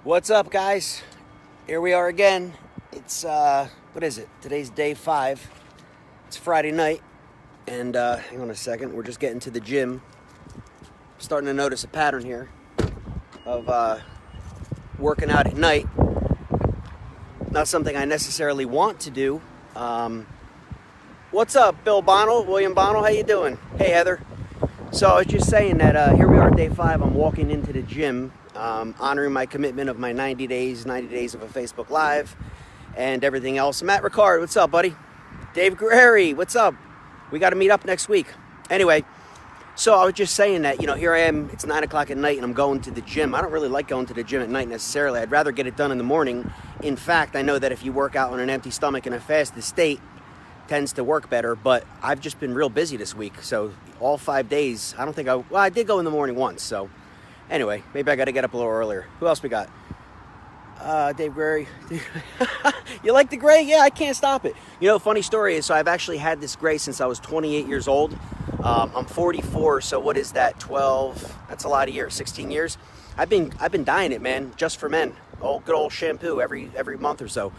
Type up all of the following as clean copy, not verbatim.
What's up, guys? Here we are again. It's, what is it? Today's day 5. It's Friday night. And, hang on a second. We're just getting to the gym. Starting to notice a pattern here of, working out at night. Not something I necessarily want to do. What's up, Bill Bonnell? William Bonnell, how you doing? Hey, Heather. So I was just saying that here we are, day 5. I'm walking into the gym. Honoring my commitment of my 90 days of a Facebook Live and everything else. Matt Ricard, what's up, buddy? Dave Guerreri, what's up? We got to meet up next week. Anyway, so I was just saying that, here I am, it's 9 o'clock at night and I'm going to the gym. I don't really like going to the gym at night necessarily. I'd rather get it done in the morning. In fact, I know that if you work out on an empty stomach in a fasted state, tends to work better, but I've just been real busy this week. So all 5 days, I did go in the morning once, so anyway, maybe I got to get up a little earlier. Who else we got? Dave Gray. You like the gray? Yeah, I can't stop it. Funny story is, so I've actually had this gray since I was 28 years old. I'm 44, so what is that? 12? That's a lot of years. 16 years. I've been dyeing it, man, just for men. Good old shampoo every month or so.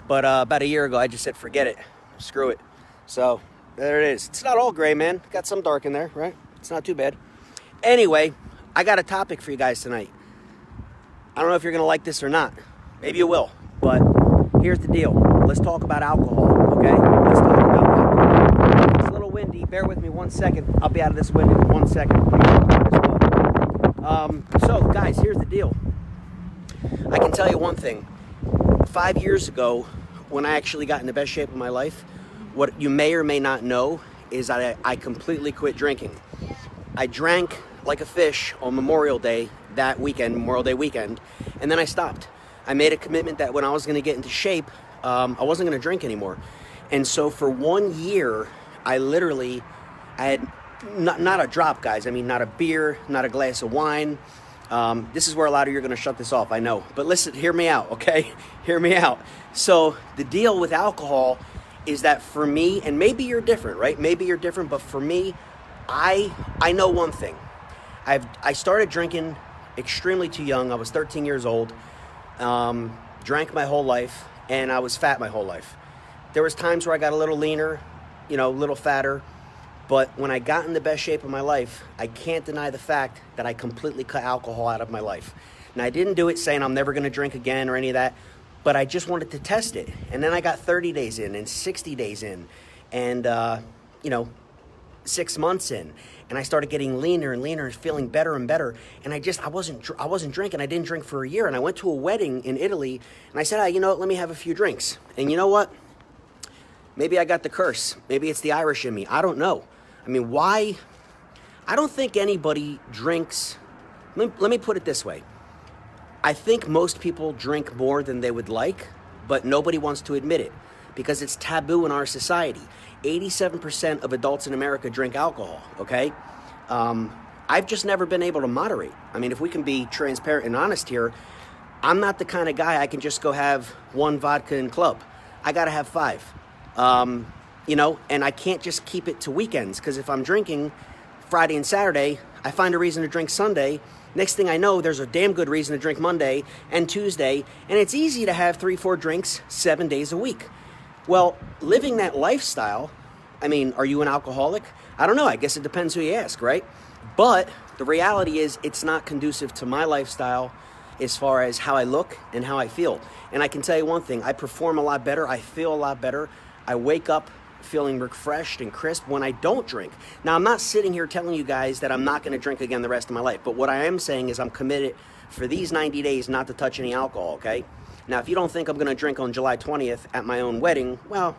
But about a year ago, I just said, forget it. Screw it. So there it is. It's not all gray, man. Got some dark in there, right? It's not too bad. Anyway, I got a topic for you guys tonight. I don't know if you're going to like this or not. Maybe you will. But here's the deal. Let's talk about alcohol, okay? Let's talk about alcohol. It's a little windy. Bear with me 1 second. I'll be out of this wind in 1 second. So, guys, here's the deal. I can tell you one thing. 5 years ago, when I actually got in the best shape of my life, what you may or may not know is that I completely quit drinking. I drank like a fish on Memorial Day weekend, and then I stopped. I made a commitment that when I was going to get into shape, I wasn't going to drink anymore. And so for 1 year, I had not a drop, guys. I mean, not a beer, not a glass of wine. This is where a lot of you are going to shut this off, I know. But listen, hear me out, okay? Hear me out. So the deal with alcohol is that for me, and maybe you're different, right? Maybe you're different, but for me, I know one thing. I started drinking extremely too young. I was 13 years old, drank my whole life, and I was fat my whole life. There was times where I got a little leaner, a little fatter, but when I got in the best shape of my life, I can't deny the fact that I completely cut alcohol out of my life. Now, I didn't do it saying I'm never going to drink again or any of that, but I just wanted to test it. And then I got 30 days in and 60 days in and, 6 months in, and I started getting leaner and leaner and feeling better and better. And I wasn't drinking. I didn't drink for a year. And I went to a wedding in Italy, and I said, let me have a few drinks. And you know what? Maybe I got the curse. Maybe it's the Irish in me. I don't know. I mean, why? I don't think anybody drinks. Let me put it this way. I think most people drink more than they would like, but nobody wants to admit it because it's taboo in our society. 87% of adults in America drink alcohol, okay? I've just never been able to moderate. I mean, if we can be transparent and honest here, I'm not the kind of guy I can just go have one vodka in club. I gotta have 5, and I can't just keep it to weekends, because if I'm drinking Friday and Saturday, I find a reason to drink Sunday. Next thing I know, there's a damn good reason to drink Monday and Tuesday, and it's easy to have 3-4 drinks 7 days a week. Well, living that lifestyle, I mean, are you an alcoholic? I don't know. I guess it depends who you ask, right? But the reality is it's not conducive to my lifestyle as far as how I look and how I feel. And I can tell you one thing, I perform a lot better. I feel a lot better. I wake up feeling refreshed and crisp when I don't drink. Now, I'm not sitting here telling you guys that I'm not going to drink again the rest of my life. But what I am saying is I'm committed for these 90 days not to touch any alcohol, okay? Now, if you don't think I'm going to drink on July 20th at my own wedding, well,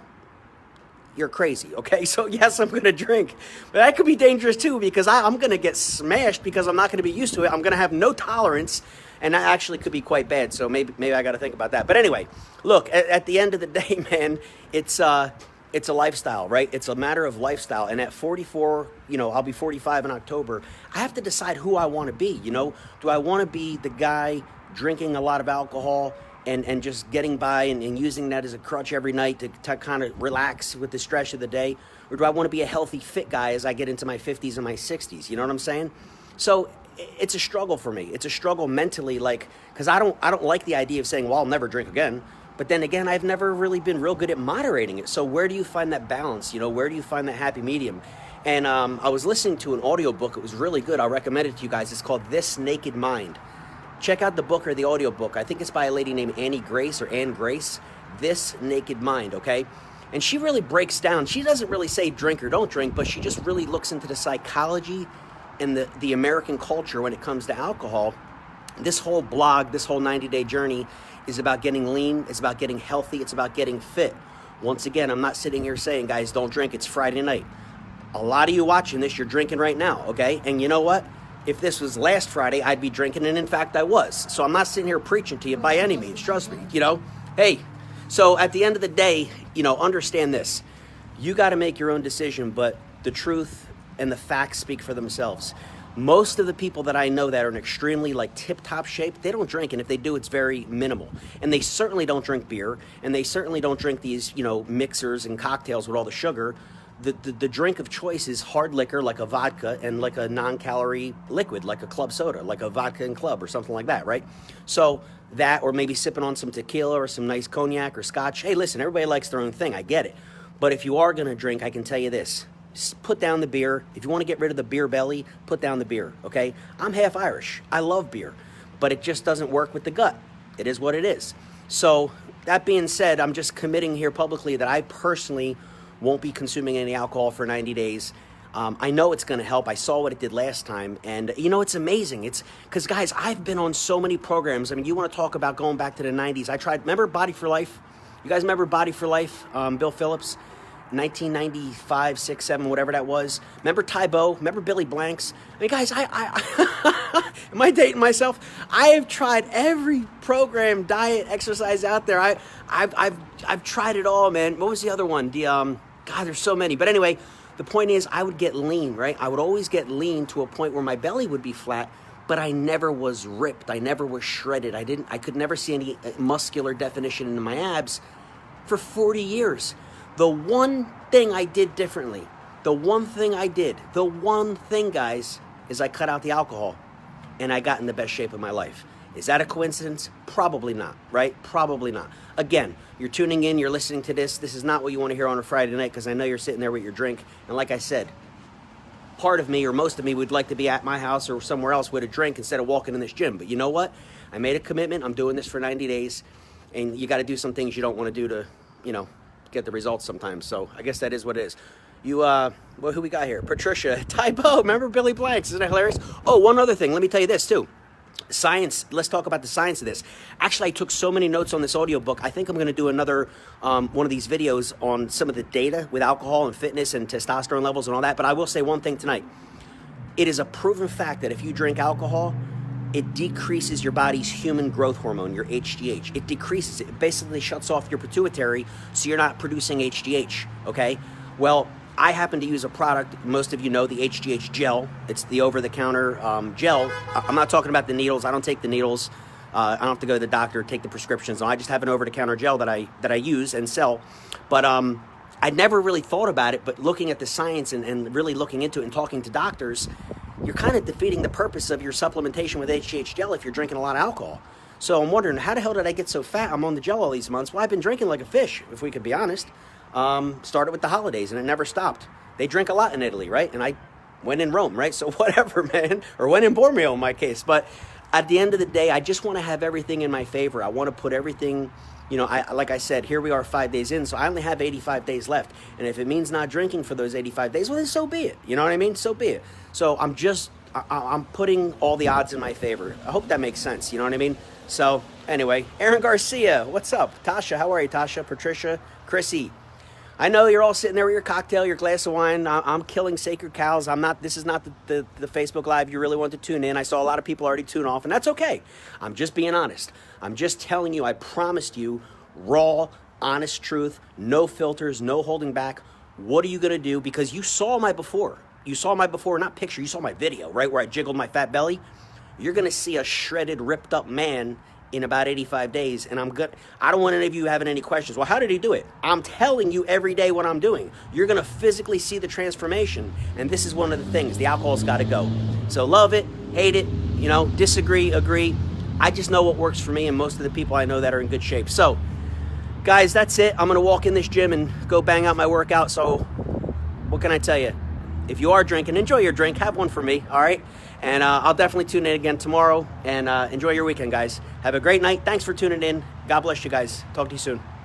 you're crazy, okay? So, yes, I'm going to drink. But that could be dangerous, too, because I'm going to get smashed because I'm not going to be used to it. I'm going to have no tolerance, and that actually could be quite bad. So maybe I got to think about that. But anyway, look, at the end of the day, man, it's a lifestyle, right? It's a matter of lifestyle. And at 44, I'll be 45 in October, I have to decide who I want to be, Do I want to be the guy drinking a lot of alcohol and just getting by and using that as a crutch every night to kind of relax with the stress of the day? Or do I want to be a healthy, fit guy as I get into my 50s and my 60s? You know what I'm saying? So it's a struggle for me. It's a struggle mentally, like, because I don't like the idea of saying, well, I'll never drink again. But then again, I've never really been real good at moderating it. So where do you find that balance? You know, where do you find that happy medium? And I was listening to an audiobook. It was really good. I'll recommend it to you guys. It's called This Naked Mind. Check out the book or the audiobook. I think it's by a lady named Annie Grace or Anne Grace. This Naked Mind, okay? And she really breaks down. She doesn't really say drink or don't drink, but she just really looks into the psychology and the American culture when it comes to alcohol. This whole blog, this whole 90-day journey is about getting lean. It's about getting healthy. It's about getting fit. Once again, I'm not sitting here saying, guys, don't drink. It's Friday night. A lot of you watching this, you're drinking right now, okay? And you know what? If this was last Friday, I'd be drinking, and in fact, I was. So I'm not sitting here preaching to you by any means. Trust me, you know? Hey, so at the end of the day, you know, understand this. You got to make your own decision, but the truth and the facts speak for themselves. Most of the people that I know that are in extremely like tip-top shape, they don't drink, and if they do, it's very minimal. And they certainly don't drink beer, and they certainly don't drink these, you know, mixers and cocktails with all the sugar. The drink of choice is hard liquor, like a vodka, and like a non-calorie liquid, like a club soda, like a vodka and club or something like that, right? So that, or maybe sipping on some tequila or some nice cognac or scotch. Hey, listen, everybody likes their own thing. I get it. But if you are going to drink, I can tell you this. Put down the beer. If you want to get rid of the beer belly, put down the beer, okay? I'm half Irish. I love beer, but it just doesn't work with the gut. It is what it is. So that being said, I'm just committing here publicly that I personally won't be consuming any alcohol for 90 days. I know it's going to help. I saw what it did last time. And, you know, it's amazing. It's because, guys, I've been on so many programs. I mean, you want to talk about going back to the 90s. I tried, remember Body for Life? You guys remember Body for Life? Bill Phillips, 1995, 6, 7, whatever that was. Remember Ty Bo? Remember Billy Blanks? I mean, guys, am I dating myself? I have tried every program, diet, exercise out there. I've tried it all, man. What was the other one? God, there's so many. But anyway, the point is I would get lean, right? I would always get lean to a point where my belly would be flat, but I never was ripped. I never was shredded. I could never see any muscular definition in my abs for 40 years. The one thing I did differently, the one thing, guys, is I cut out the alcohol and I got in the best shape of my life. Is that a coincidence? Probably not, right? Probably not. Again, you're tuning in, you're listening to this. This is not what you want to hear on a Friday night because I know you're sitting there with your drink. And like I said, part of me or most of me would like to be at my house or somewhere else with a drink instead of walking in this gym. But you know what? I made a commitment. I'm doing this for 90 days. And you got to do some things you don't want to do to, you know, get the results sometimes. So I guess that is what it is. You, well, who we got here? Patricia, Ty Bo, remember Billy Blanks? Isn't that hilarious? Oh, one other thing. Let me tell you this too. Science, let's talk about the science of this. Actually, I took so many notes on this audiobook. I think I'm going to do another one of these videos on some of the data with alcohol and fitness and testosterone levels and all that. But I will say one thing tonight. It is a proven fact that if you drink alcohol, it decreases your body's human growth hormone, your HGH. It decreases it. It basically shuts off your pituitary, so you're not producing HGH, okay? Well, I happen to use a product, most of you know, the HGH gel. It's the over-the-counter gel. I'm not talking about the needles. I don't take the needles. I don't have to go to the doctor, take the prescriptions. I just have an over-the-counter gel that I use and sell. But I never really thought about it, but looking at the science and really looking into it and talking to doctors, you're kind of defeating the purpose of your supplementation with HGH gel if you're drinking a lot of alcohol. So I'm wondering, how the hell did I get so fat? I'm on the gel all these months. Well, I've been drinking like a fish, if we could be honest. Started with the holidays, and it never stopped. They drink a lot in Italy, right? And I went in Rome, right? So whatever, man. Or went in Bormio in my case. But at the end of the day, I just want to have everything in my favor. I want to put everything, you know, like I said, here we are 5 days in, so I only have 85 days left. And if it means not drinking for those 85 days, well, then so be it. You know what I mean? So be it. So I'm putting all the odds in my favor. I hope that makes sense. You know what I mean? So anyway, Aaron Garcia, what's up? Tasha, how are you? Tasha, Patricia, Chrissy. I know you're all sitting there with your cocktail, your glass of wine. I'm killing sacred cows. This is not the Facebook Live you really want to tune in. I saw a lot of people already tune off, and that's okay. I'm just being honest. I'm just telling you, I promised you raw, honest truth, no filters, no holding back. What are you going to do? Because you saw my before. You saw my before, not picture. You saw my video, right, where I jiggled my fat belly. You're going to see a shredded, ripped up man in about 85 days, and I'm good. I don't want any of you having any questions. Well, how did he do it? I'm telling you every day what I'm doing. You're gonna physically see the transformation, and this is one of the things. The alcohol's gotta go. So love it, hate it, you know, disagree, agree. I just know what works for me and most of the people I know that are in good shape. So, guys, that's it. I'm gonna walk in this gym and go bang out my workout. So, what can I tell you? If you are drinking, enjoy your drink. Have one for me, all right? And I'll definitely tune in again tomorrow. And enjoy your weekend, guys. Have a great night. Thanks for tuning in. God bless you guys. Talk to you soon.